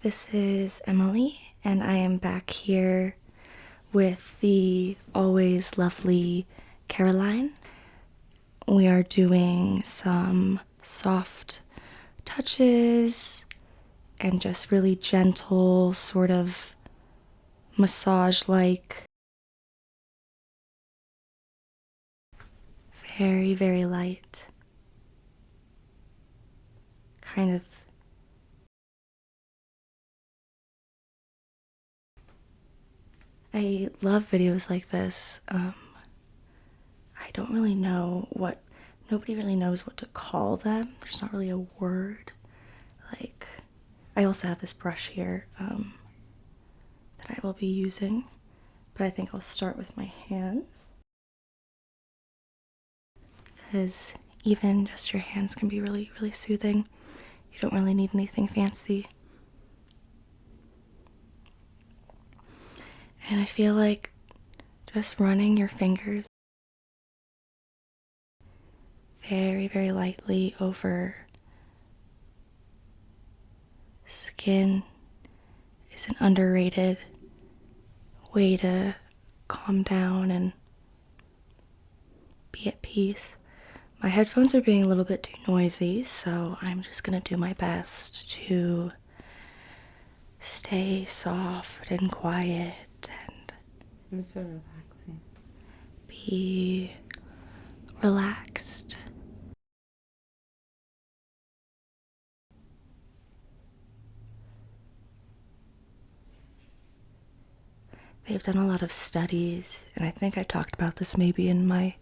This is Emily, and I am back here with the always lovely Caroline. We are doing some soft touches and just really gentle, sort of massage-like, very, very light, kind of I love videos like this. I don't really know nobody really knows what to call them. There's not really a word. Like, I also have this brush here that I will be using, but I think I'll start with my hands. Because even just your hands can be really, really soothing. You don't really need anything fancy. And I feel like just running your fingers very, very lightly over skin is an underrated way to calm down and be at peace. My headphones are being a little bit too noisy, so I'm just gonna do my best to stay soft and quiet and It's so relaxing. be relaxed. They've done a lot of studies, and I think I talked about this maybe in my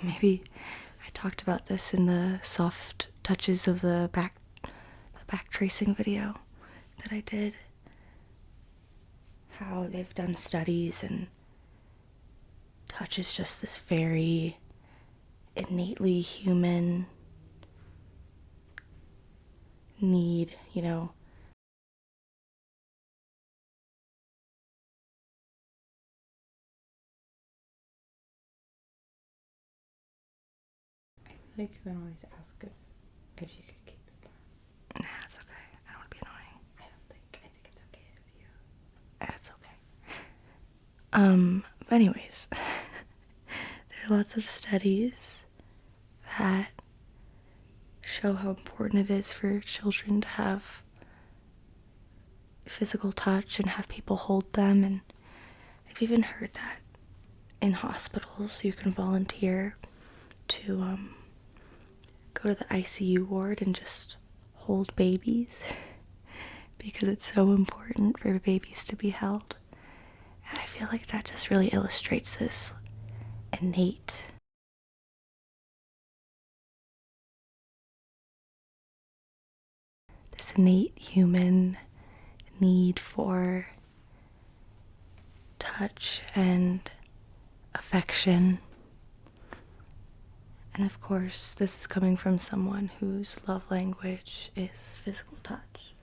maybe I talked about this in the soft touches of the back tracing video that I did. How they've done studies and touch is just this very innately human need, you know. I feel like you can always ask if you could keep it down. Nah, it's okay. I don't want to be annoying. I think it's okay if you. It's okay. But anyways, there are lots of studies that show how important it is for children to have physical touch and have people hold them. And I've even heard that in hospitals you can volunteer to go to the ICU ward and just hold babies because it's so important for babies to be held. And I feel like that just really illustrates this innate human need for touch and affection. And of course, this is coming from someone whose love language is physical touch.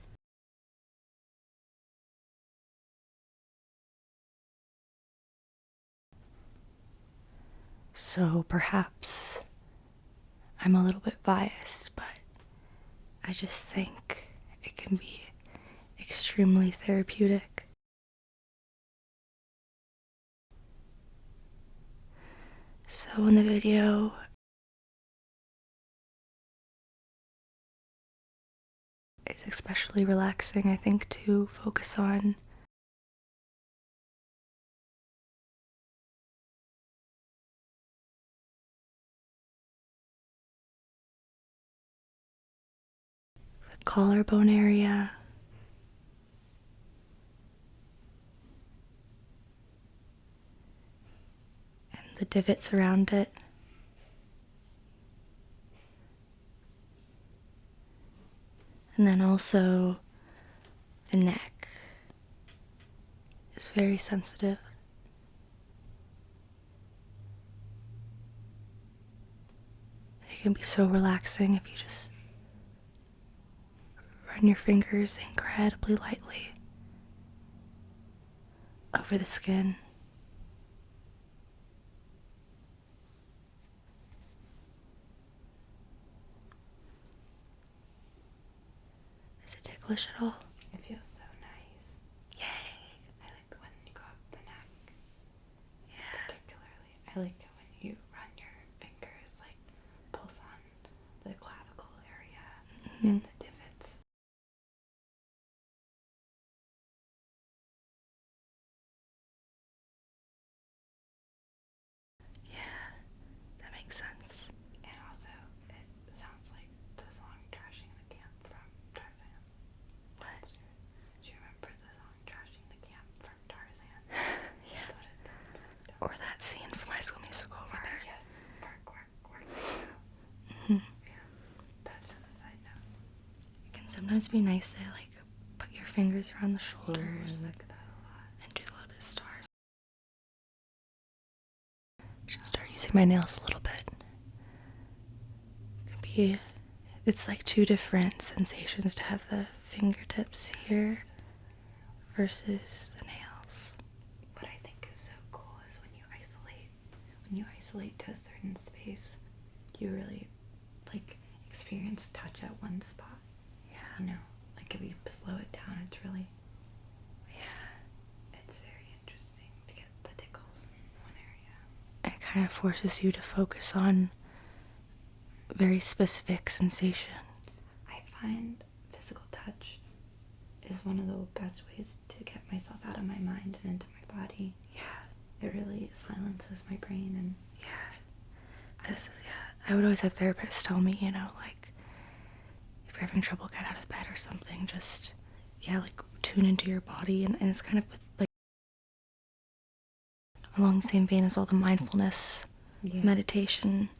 So perhaps I'm a little bit biased, but I just think it can be extremely therapeutic. So in the video, it's especially relaxing, I think, to focus on the collarbone area, and the divots around it. And then also the neck is very sensitive. It can be so relaxing if you just run your fingers incredibly lightly over the skin. ticklish at all? It feels so nice. Yay. I like when you go up the neck. Yeah. Particularly, I like it when you run your fingers like both on the clavicle area and the divots. Yeah, that makes sense. And also, it sounds like the song Trashing the Camp from Tarzan. What? Do you remember the song Trashing the Camp from Tarzan? Yeah. That's what it sounds like. Or that scene from High School Musical over there. Yes, work. Mhm. Yeah, that's just a side note. It can sometimes be nice to like put your fingers around the shoulders I like that a lot. and do a little bit of stars. I should start using my nails a little bit. It's like two different sensations to have the fingertips here versus the nails. What I think is so cool is when you isolate to a certain space, you really like experience touch at one spot. Yeah. You know, like if you slow it down, it's Yeah. very interesting to get the tickles in one area. It kind of forces you to focus on very specific sensation. I find physical touch is one of the best ways to get myself out of my mind and into my body. Yeah. It really silences my brain and I would always have therapists tell me, like, if you're having trouble get out of bed or something, just, like, tune into your body. And it's kind of like along the same vein as all the mindfulness meditation,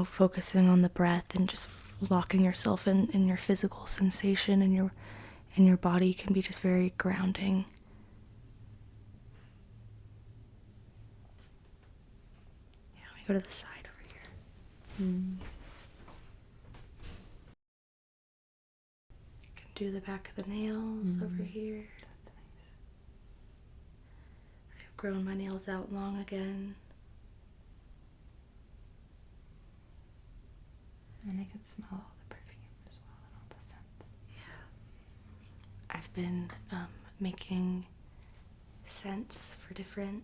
focusing on the breath and just locking yourself in your physical sensation and your body can be just very grounding. Yeah, let me go to the side over here. You can do the back of the nails over here. That's nice. I've grown my nails out long again. And I can smell all the perfume as well and all the scents. Yeah. I've been making scents for different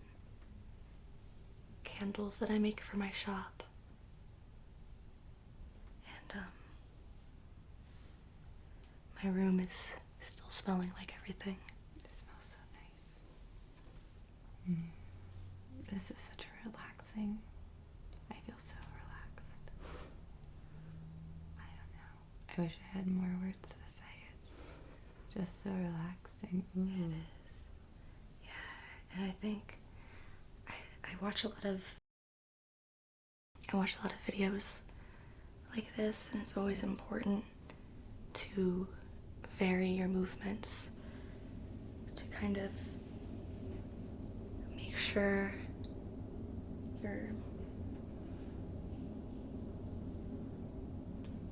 candles that I make for my shop. And my room is still smelling like everything. It smells so nice. This is such a relaxing. I feel so relaxed. I don't know. I wish I had more words to say. It's just so relaxing. Ooh. It is. Yeah, and I think I watch a lot of videos like this, and it's always important to vary your movements to kind of make sure you're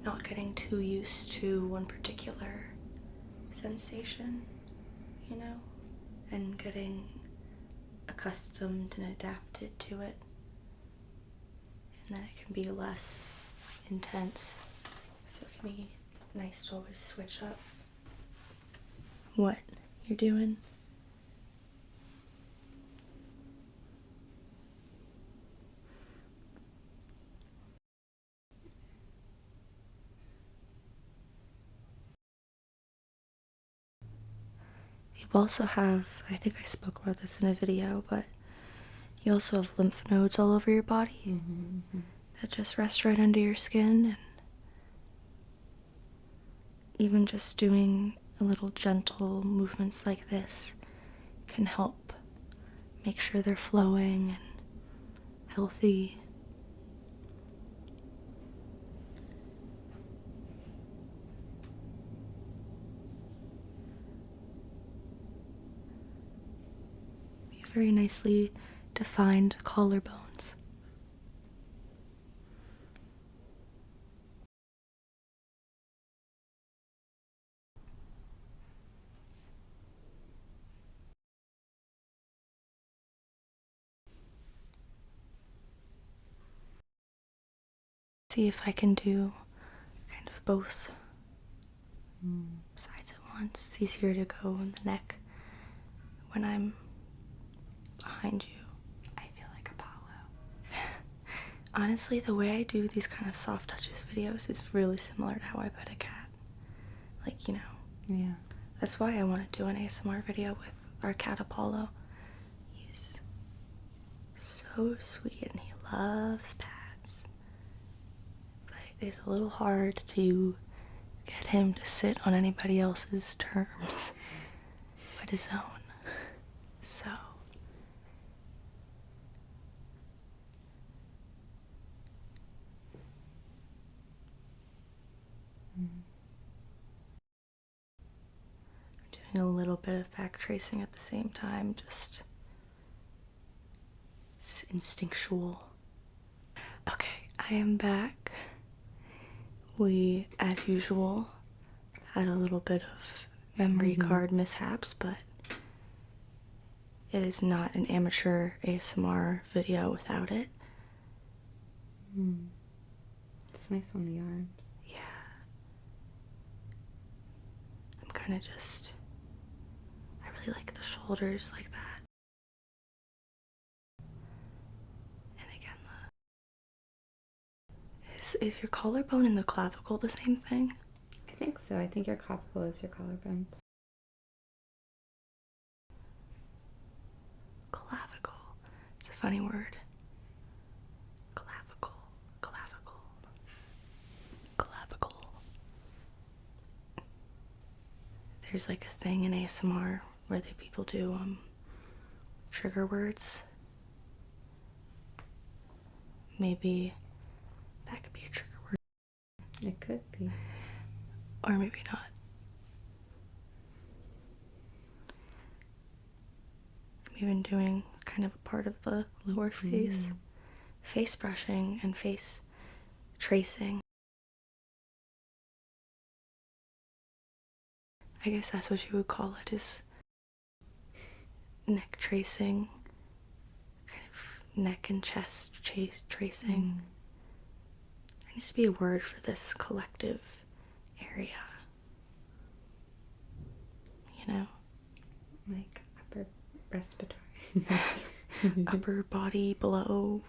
not getting too used to one particular sensation, and getting accustomed and adapted to it, and then it can be less intense, so it can be nice to always switch up what you're doing. You also have, I think I spoke about this in a video, but you also have lymph nodes all over your body that just rest right under your skin, and even just doing a little gentle movements like this can help make sure they're flowing and healthy. You have very nicely defined collarbones. See if I can do kind of both sides at balance. It's easier to go in the neck when I'm behind you. I feel like Apollo. Honestly, the way I do these kind of soft touches videos is really similar to how I pet a cat. Like, you know. Yeah. That's why I want to do an ASMR video with our cat Apollo. He's so sweet and he loves pats. But it's a little hard to get him to sit on anybody else's terms but his own. So doing a little bit of back tracing at the same time, just instinctual. Okay, I am back. We, as usual, had a little bit of memory card mishaps, but it is not an amateur ASMR video without it. It's nice on the arms. Yeah. I'm kind of just, I really like the shoulders like that. And again, is your collarbone and the clavicle the same thing? I think so. I think your clavicle is your collarbones. Clavicle. It's a funny word. Clavicle. Clavicle. Clavicle. There's like a thing in ASMR where people do trigger words. Maybe that could be a trigger word. It could be. Or maybe not. I'm even doing kind of a part of the lower face. Face brushing and face tracing. I guess that's what you would call it, is neck tracing. Kind of neck and chest tracing. There needs to be a word for this collective area. You know? Like upper respiratory. Upper body, below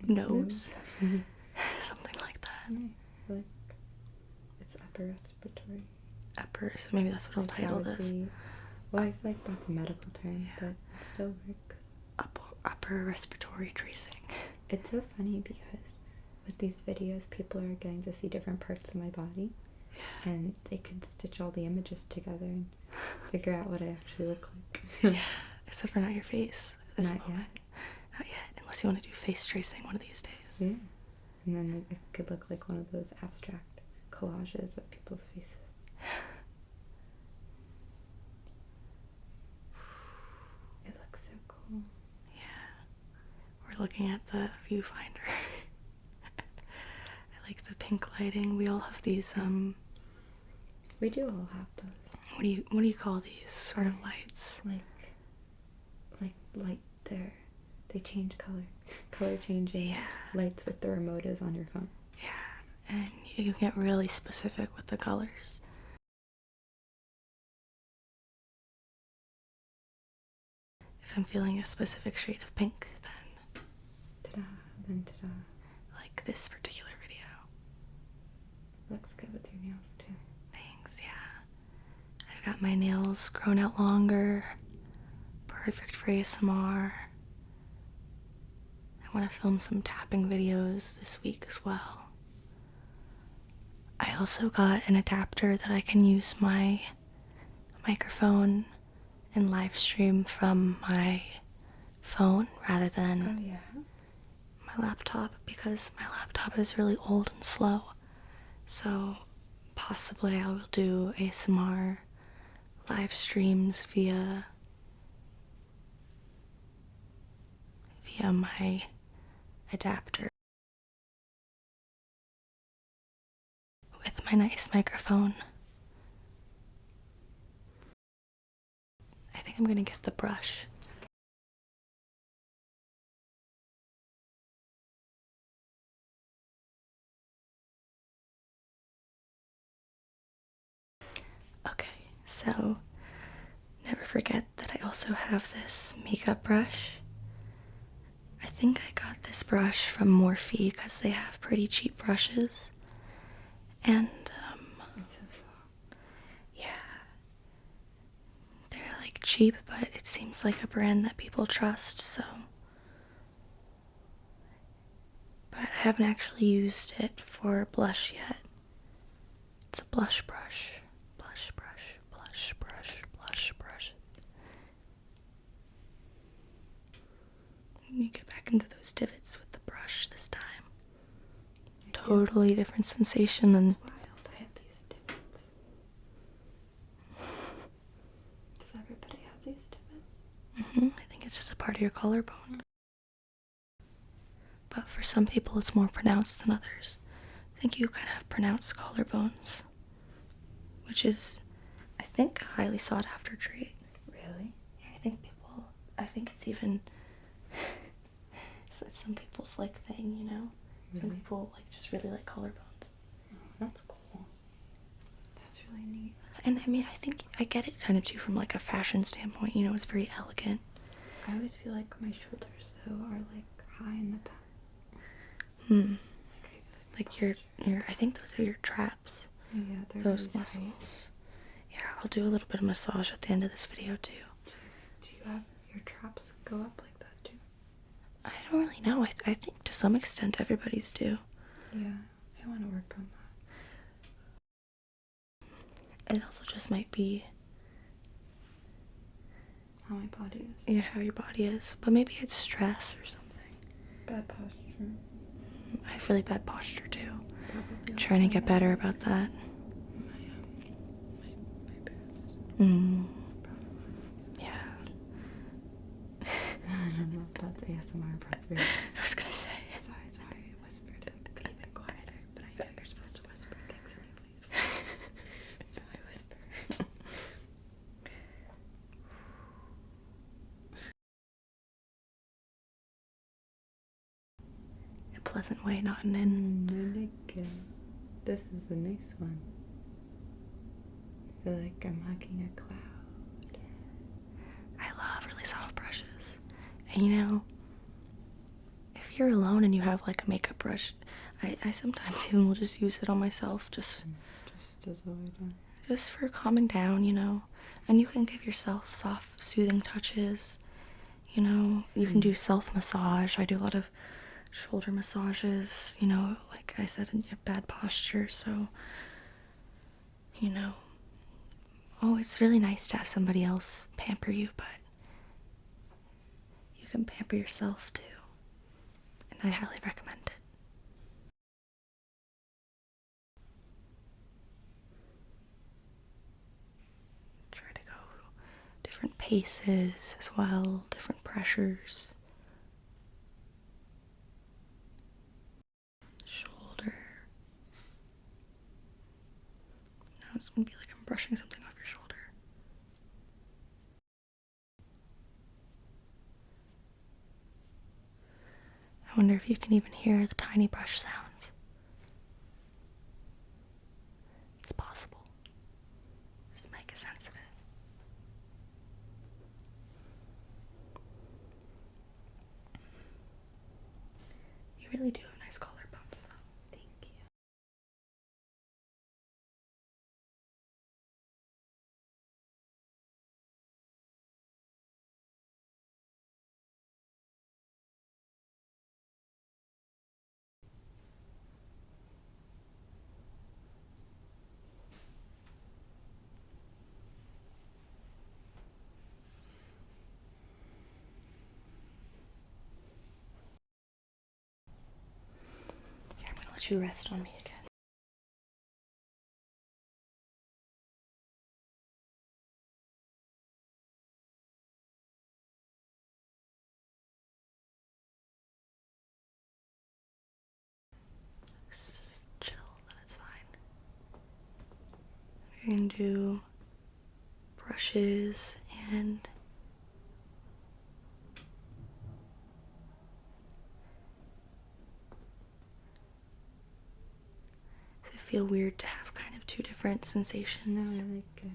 nose. Something like that. Like it's upper respiratory. Upper, so maybe that's what I'll title this. Well, I feel like that's a medical term, but it still works. Upper respiratory tracing. It's so funny because with these videos, people are getting to see different parts of my body, and they can stitch all the images together and figure out what I actually look like. Yeah, except for not your face. At this moment. Not yet, unless you want to do face tracing one of these days. Yeah, and then it could look like one of those abstract collages of people's faces. It looks so cool. Yeah, we're looking at the viewfinder. I like the pink lighting. We all have these We do all have those. what do you call these sort of lights? Like light there. They change color. Color changing lights with the remote is on your phone. Yeah, and you get really specific with the colors. If I'm feeling a specific shade of pink, Ta-da, ta-da. Like this particular video. Looks good with your nails too. Thanks, yeah. I've got my nails grown out longer. Perfect for ASMR. I want to film some tapping videos this week as well. I also got an adapter that I can use my microphone and live stream from my phone rather than my laptop, because my laptop is really old and slow. So possibly I will do ASMR live streams via my adapter with my nice microphone. I think I'm gonna get the brush. Okay, So never forget that I also have this makeup brush. I think I got this brush from Morphe because they have pretty cheap brushes. And, It's so soft. yeah. They're like cheap, but it seems like a brand that people trust, so. But I haven't actually used it for blush yet. It's a blush brush. Blush brush, blush brush, blush brush. You get back into those divots with the brush this time. Totally different sensation than. Wild. I have these divots. Does everybody have these divots? I think it's just a part of your collarbone. But for some people, it's more pronounced than others. I think you kind of have pronounced collarbones, which is, I think, a highly sought after trait. Really? Yeah, I think it's even, it's some people's like thing, you know? Some Really? people like just really like collarbones. Oh, that's cool. That's really neat. And I mean, I think I get it kind of too from like a fashion standpoint, you know, it's very elegant. I always feel like my shoulders though are like high in the back. Like your, I think those are your traps. Yeah, they're Those really muscles. tight. Yeah, I'll do a little bit of massage at the end of this video too. Do you have your traps go up like that too? I don't really know. I think to some extent everybody's do. Yeah, I want to work on that. It also just might be How my body is. yeah, how your body is. But maybe it's stress or something. Bad posture. I have really bad posture too. Probably Trying to also get better about that. my parents. Yeah. I don't know if that's ASMR appropriate. I was gonna say. Sorry, I whispered it. Be even quieter. But I know you're supposed to whisper things anyways. So I whisper. A pleasant way, not an in. I like it. This is a nice one. I feel like I'm hugging a cloud. I love really soft brushes. And you know, if you're alone and you have like a makeup brush, I sometimes even will just use it on myself just Just as a way to... just for calming down, you know. And you can give yourself soft, soothing touches. You know, you can do self-massage. I do a lot of shoulder massages, you know, like I said, and you have bad posture, so, you know. Oh, it's really nice to have somebody else pamper you, but you can pamper yourself too. And I highly recommend it. Try to go different paces as well, different pressures. Shoulder. Now it's gonna be like I'm brushing something off your shoulder. I wonder if you can even hear the tiny brush sounds. It's possible. This mic is sensitive. You really do have nice collarbones, though. Thank you. Here, I'm gonna let you rest on me again. Just chill, then it's fine. We're gonna do brushes and does it feel weird to have kind of two different sensations? No, I like it.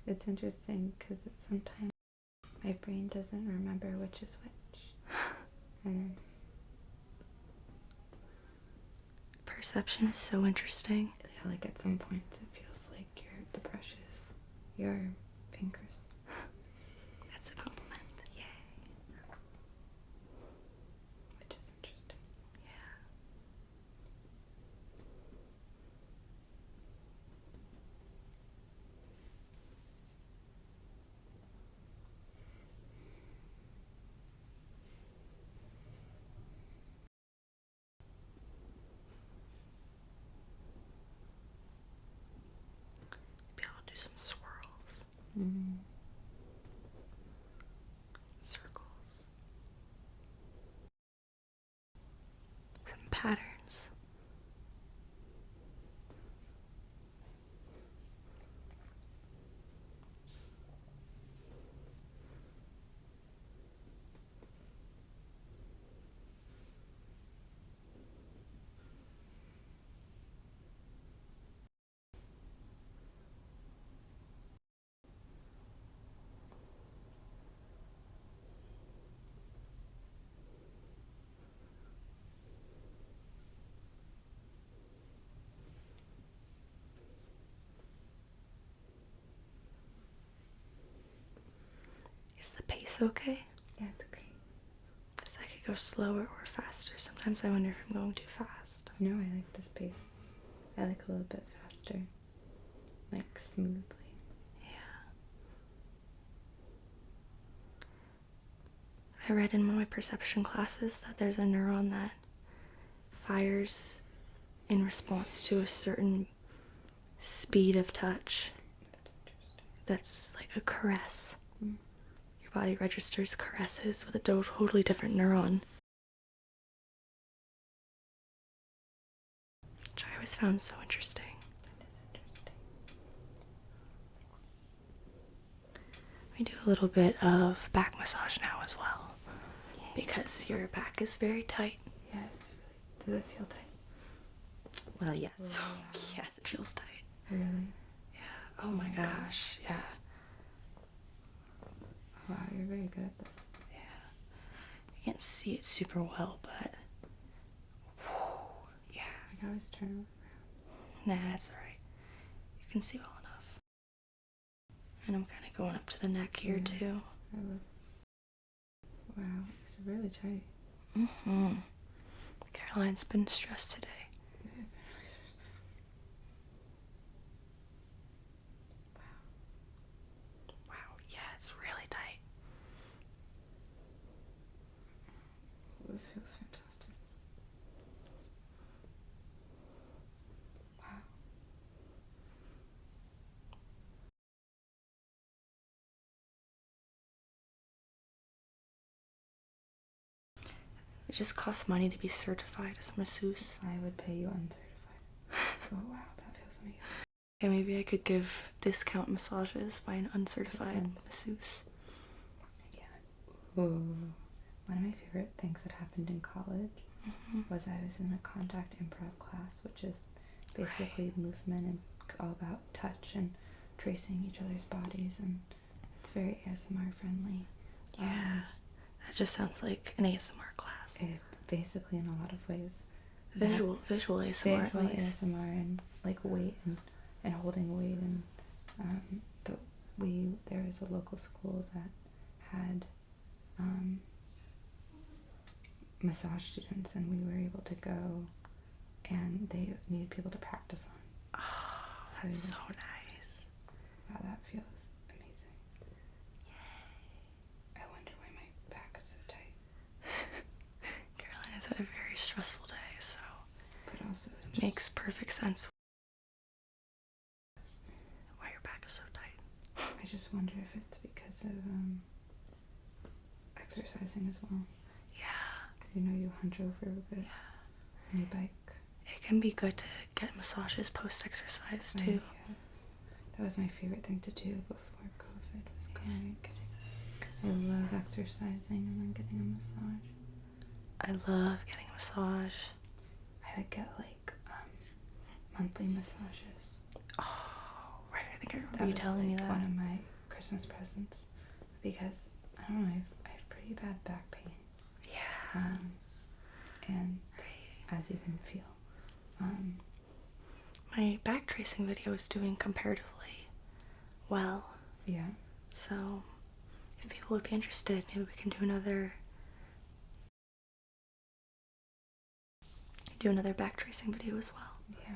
It's interesting because sometimes my brain doesn't remember which is which. And perception is so interesting. yeah, like at some points it feels like the brush is your fingers. That's a compliment. Yay. Which is interesting. Yeah. Maybe I'll do some swirls. Mm. Circles. Some patterns. Is the pace okay? Yeah, it's great. Because I could go slower or faster. Sometimes I wonder if I'm going too fast. No, I like this pace. I like a little bit faster. Like smoothly. Yeah. I read in one of my perception classes that there's a neuron that fires in response to a certain speed of touch. That's interesting. That's like a caress. Mm. Your body registers caresses with a totally different neuron. Which I always found so interesting. That is interesting. We do a little bit of back massage now as well. Because your back is very tight. Yeah, it's really. Does it feel tight? Well, yes. Wow. Yes, it feels tight. Really? Yeah. Oh my gosh. Yeah. Wow, you're very good at this. Yeah. You can't see it super well, but yeah. I can always turn Nah, it's alright. You can see well enough. And I'm kind of going up to the neck here too. I love. Wow, it's really tight. Mm-hmm. Caroline's been stressed today. Wow, yeah, it's really tight. This feels fantastic. Wow. It just costs money to be certified as a masseuse. I would pay you uncertified. Oh wow, that feels amazing. Okay, maybe I could give discount massages by an uncertified masseuse. Yeah. Ooh. One of my favorite things that happened in college was I was in a contact improv class, which is basically movement and all about touch and tracing each other's bodies, and it's very ASMR friendly. Yeah, that just sounds like an ASMR class. It basically, in a lot of ways, Visual ASMR at visual least. ASMR and like weight and holding weight, and but there was a local school that had massage students, and we were able to go, and they needed people to practice on. Oh, that's so nice. Wow, that feels amazing. Yay. I wonder why my back is so tight. Caroline has had a very stressful day, so But also it makes perfect sense why your back is so tight. I just wonder if it's because of exercising as well. Yeah. Because you hunch over a bit on your bike. It can be good to get massages post-exercise too. Yes. That was my favorite thing to do before COVID, was going. I love exercising and then getting a massage. I love getting a massage. I would get like monthly massages. Oh, right. I think think I remember That you was telling me like that. one of my Christmas presents because I don't know, I have pretty bad back pain. Yeah. And Right. as you can feel, My back tracing video is doing comparatively well. yeah. So if people would be interested, maybe we can do another back tracing video as well. Yeah.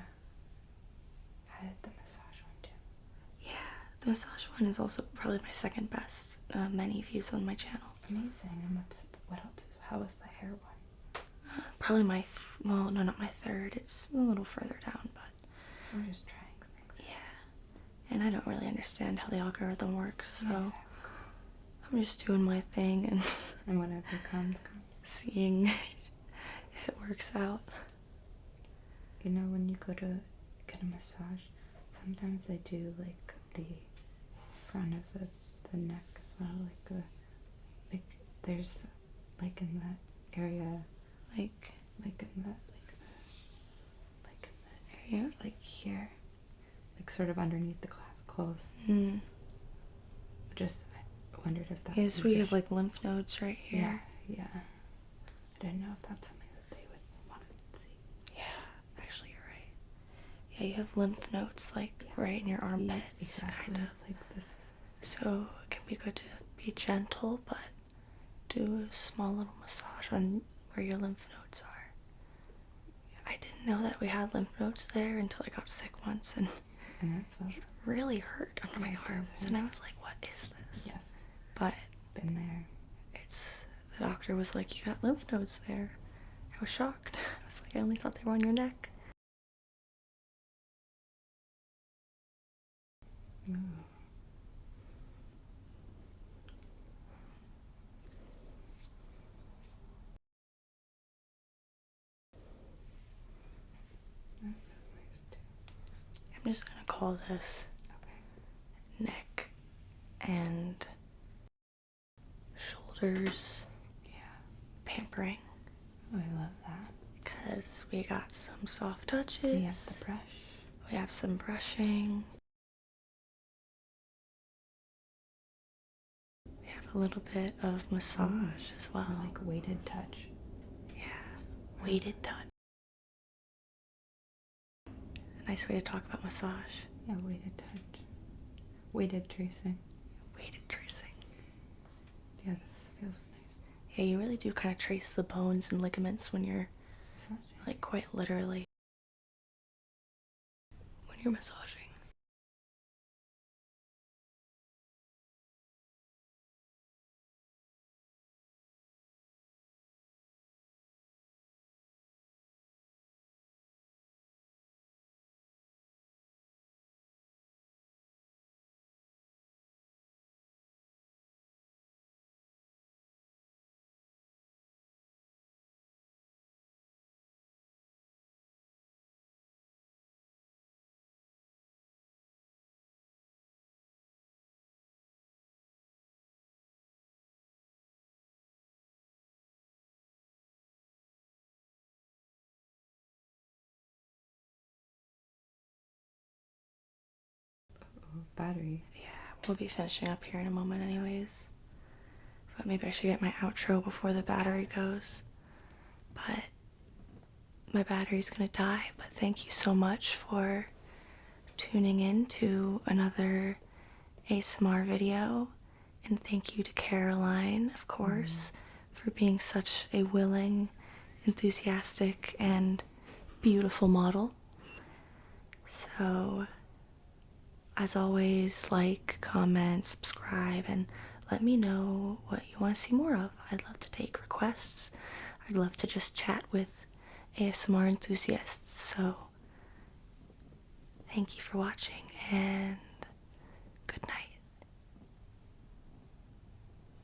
I did the massage one too. Yeah, the massage one is also probably my second best. Many views on my channel. Amazing. And what else? How was the hair one? Probably my well, no, not my third. It's a little further down, but We're just trying things. yeah. And I don't really understand how the algorithm works, so Yeah, exactly. I'm just doing my thing and And whatever comes. seeing if it works out. You know, when you go to get a massage, sometimes they do like the front of the neck as well, like there's like in that area, Like in that area, like here, like sort of underneath the clavicles. Just I wondered if that. yes, we have like lymph nodes right here. Yeah. I didn't know if that's something that they would want to see. Yeah, actually, you're right. Yeah, you have lymph nodes like right in your armpits, Exactly. kind of. Like this is. So it can be good to be gentle, but do a small little massage on where your lymph nodes are. I didn't know that we had lymph nodes there until I got sick once, and that's it really hurt under my arms, and I was like, what is this? Yes. But Been there. the doctor was like, you got lymph nodes there. I was shocked. I was like, I only thought they were on your neck. Ooh. That feels nice too. I'm just gonna call this neck and shoulders pampering. Oh, I love that. Because we got some soft touches. We have the brush. We have some brushing. We have a little bit of massage as well. Or like weighted touch. Yeah, weighted touch. A nice way to talk about massage. Yeah, weighted touch. Weighted tracing. Weighted tracing. Yeah, this feels nice. Yeah, you really do kind of trace the bones and ligaments when you're Massaging. like quite literally when you're massaging. Battery. Yeah, we'll be finishing up here in a moment anyways. But maybe I should get my outro before the battery goes. But my battery's gonna die. But thank you so much for tuning in to another ASMR video. And thank you to Caroline, of course, for being such a willing, enthusiastic, and beautiful model. So, as always, like, comment, subscribe, and let me know what you want to see more of. I'd love to take requests. I'd love to just chat with ASMR enthusiasts. So, thank you for watching, and good night.